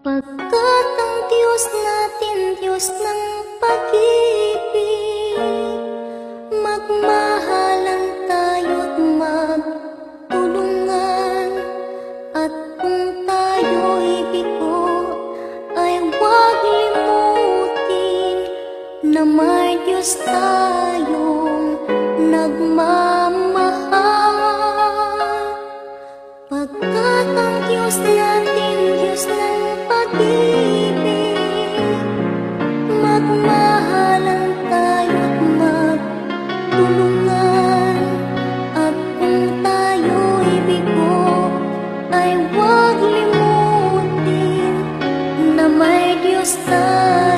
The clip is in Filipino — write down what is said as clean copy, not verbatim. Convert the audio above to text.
Pagkat ang Diyos natin, Diyos ng pag-ibig, magmahalan tayo't magtulungan. At kung tayo'y bigo, ay huwag limutin na may Diyos tayong nagmamahal. Pagkat ang Diyos natin, Diyos ng pag-ibig, magmahalan tayo't magtulungan. At kung tayo'y bigo, ay huwag limutin na may Diyos tayo